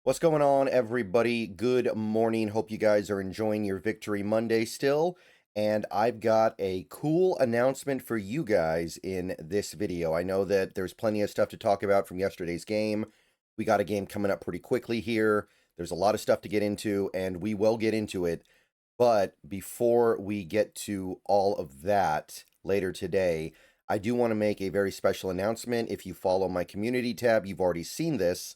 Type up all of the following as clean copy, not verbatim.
What's going on, everybody? Good morning. Hope you guys are enjoying your Victory Monday still. And I've got a cool announcement for you guys in this video. I know that there's plenty of stuff to talk about from yesterday's game. We got a game coming up pretty quickly here. There's a lot of stuff to get into, and we will get into it. But before we get to all of that later today, I do want to make a very special announcement. If you follow my community tab, you've already seen this.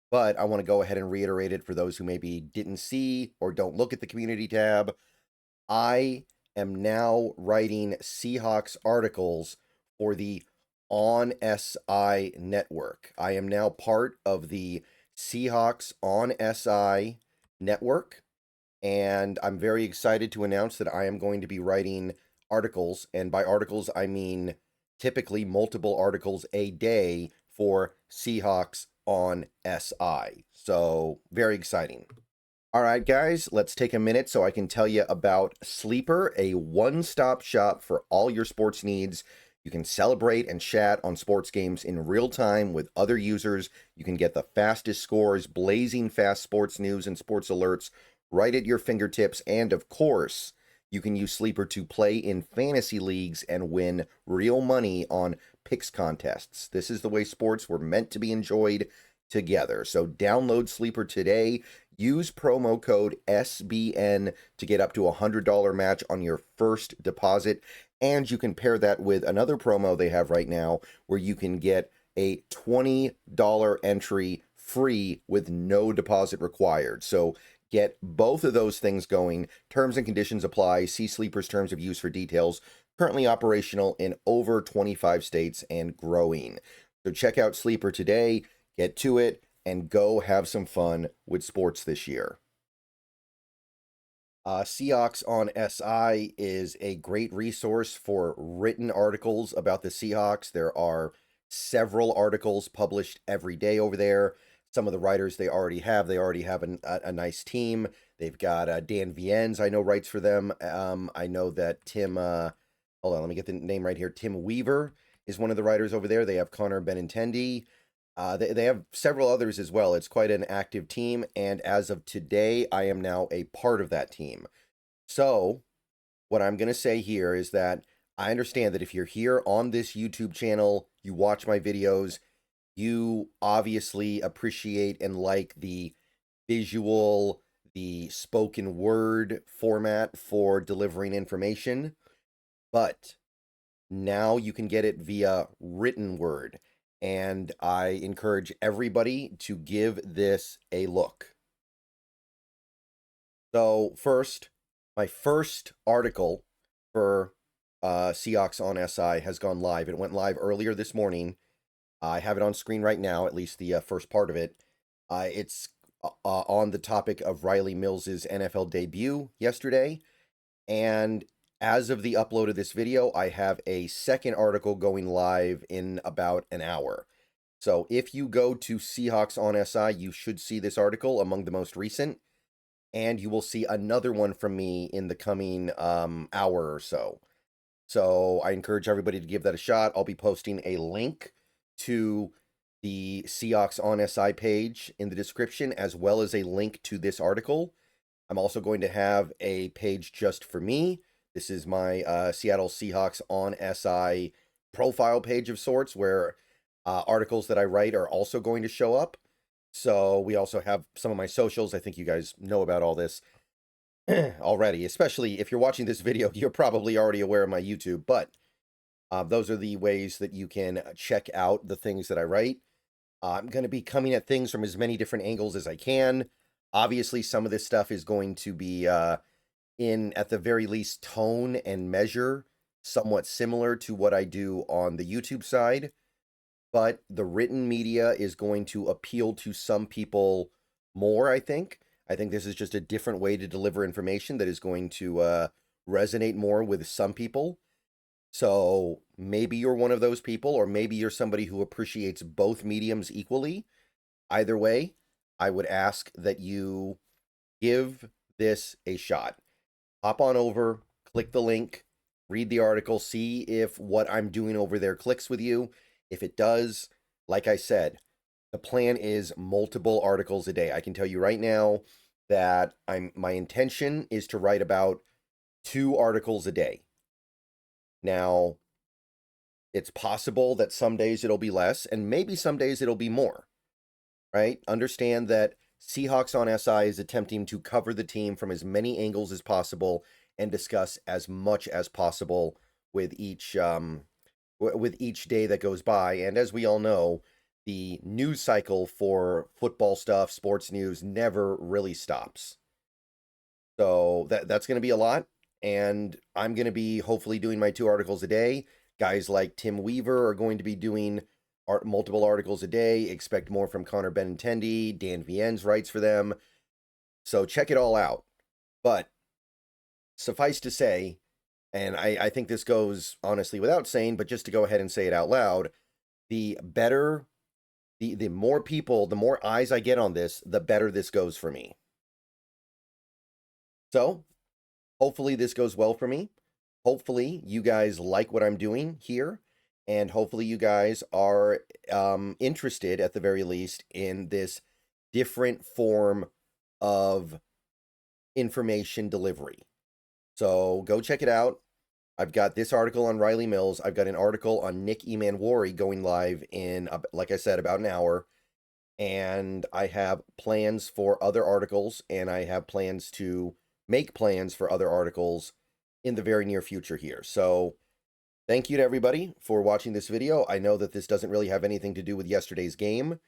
But I want to go ahead and reiterate it for those who maybe didn't see or don't look at the community tab. I am now writing Seahawks articles for the On SI network. I am now part of the Seahawks On SI network, and I'm very excited to announce that I am going to be writing articles, and by articles I mean typically multiple articles a day for Seahawks on SI. So, very exciting. All right, guys, let's take a minute so I can tell you about Sleeper, a one-stop shop for all your sports needs. You can celebrate and chat on sports games in real time with other users. You can get the fastest scores, blazing fast sports news and sports alerts right at your fingertips. And of course, you can use Sleeper to play in fantasy leagues and win real money on picks contests. This is the way sports were meant to be enjoyed together. So download Sleeper today. Use promo code SBN to get up to a $100 match on your first deposit. And you can pair that with another promo they have right now where you can get a $20 entry free with no deposit required. So get both of those things going. Terms and conditions apply. See Sleeper's terms of use for details. Currently operational in over 25 states and growing. So check out Sleeper today, get to it, and go have some fun with sports this year. Seahawks on SI is a great resource for written articles about the Seahawks. There are several articles published every day over there. Some of the writers they already have a nice team. They've got Dan Viennes, I know, writes for them. I know that Tim, hold on, let me get the name right here. Tim Weaver is one of the writers over there. They have Connor Benintendi. They have several others as well. It's quite an active team, and as of today, I am now a part of that team. So, what I'm going to say here is that I understand that if you're here on this YouTube channel, you watch my videos, you obviously appreciate and like the visual, the spoken word format for delivering information, but now you can get it via written word. And I encourage everybody to give this a look. So first, my first article for Seahawks on SI has gone live. It went live earlier this morning. I have it on screen right now, at least the first part of it. It's on the topic of Riley Mills's NFL debut yesterday. And as of the upload of this video, I have a second article going live in about an hour. So if you go to Seahawks on SI, you should see this article among the most recent, and you will see another one from me in the coming hour or so. So I encourage everybody to give that a shot. I'll be posting a link to the Seahawks on SI page in the description, as well as a link to this article. I'm also going to have a page just for me. This is my Seattle Seahawks on SI profile page of sorts, where articles that I write are also going to show up. So we also have some of my socials. I think you guys know about all this already, especially if you're watching this video, you're probably already aware of my YouTube, but those are the ways that you can check out the things that I write. I'm going to be coming at things from as many different angles as I can. Obviously, some of this stuff is going to be in, at the very least, tone and measure somewhat similar to what I do on the YouTube side, but the written media is going to appeal to some people more, I think. I think this is just a different way to deliver information that is going to resonate more with some people. So maybe you're one of those people, or maybe you're somebody who appreciates both mediums equally. Either way, I would ask that you give this a shot. Hop on over, click the link, read the article, see if what I'm doing over there clicks with you. If it does, like I said, The plan is multiple articles a day. I can tell you right now that my intention is to write about 2 articles a day. Now, it's possible that some days it'll be less, and maybe some days it'll be more, right? Understand that Seahawks on SI is attempting to cover the team from as many angles as possible and discuss as much as possible with each day that goes by. And as we all know, the news cycle for football stuff, sports news, never really stops. So that's going to be a lot. And I'm going to be hopefully doing my 2 articles a day. Guys like Tim Weaver are going to be doing multiple articles a day. Expect more from Connor Benintendi. Dan Viennes writes for them. So check it all out. But suffice to say, and I think this goes honestly without saying, but just to go ahead and say it out loud, the better, the more people, the more eyes I get on this, the better this goes for me. So hopefully this goes well for me. Hopefully you guys like what I'm doing here. And hopefully you guys are interested, at the very least, in this different form of information delivery. So go check it out. I've got this article on Riley Mills. I've got an article on Nick Emanwari going live in, like I said, about an hour. And I have plans for other articles, and I have plans to make plans for other articles in the very near future here. So thank you to everybody for watching this video. I know that this doesn't really have anything to do with yesterday's game,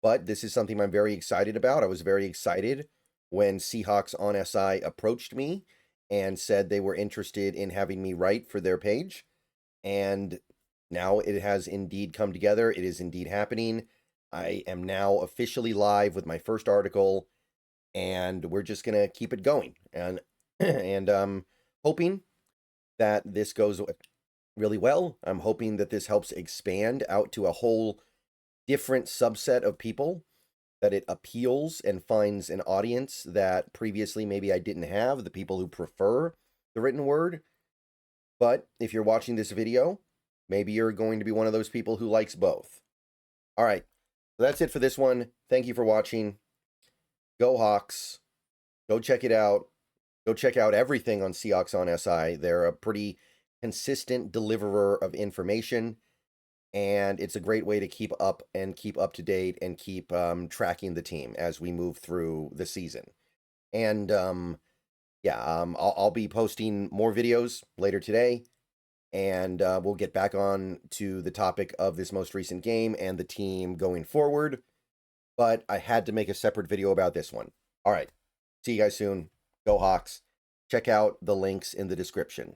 but this is something I'm very excited about. I was very excited when Seahawks on SI approached me and said they were interested in having me write for their page. And now it has indeed come together. It is indeed happening. I am now officially live with my first article, and we're just going to keep it going. And hoping that this goes really well. I'm hoping that this helps expand out to a whole different subset of people, that it appeals and finds an audience that previously maybe I didn't have, the people who prefer the written word. But if you're watching this video, maybe you're going to be one of those people who likes both. All right, so that's it for this one. Thank you for watching. Go Hawks. Go check it out. Go check out everything on Seahawks on SI. They're a pretty consistent deliverer of information, and it's a great way to keep up to date and keep tracking the team as we move through the season. And I'll be posting more videos later today, and we'll get back on to the topic of this most recent game and the team going forward. But I had to make a separate video about this one. All right, see you guys soon. Go Hawks. Check out the links in the description.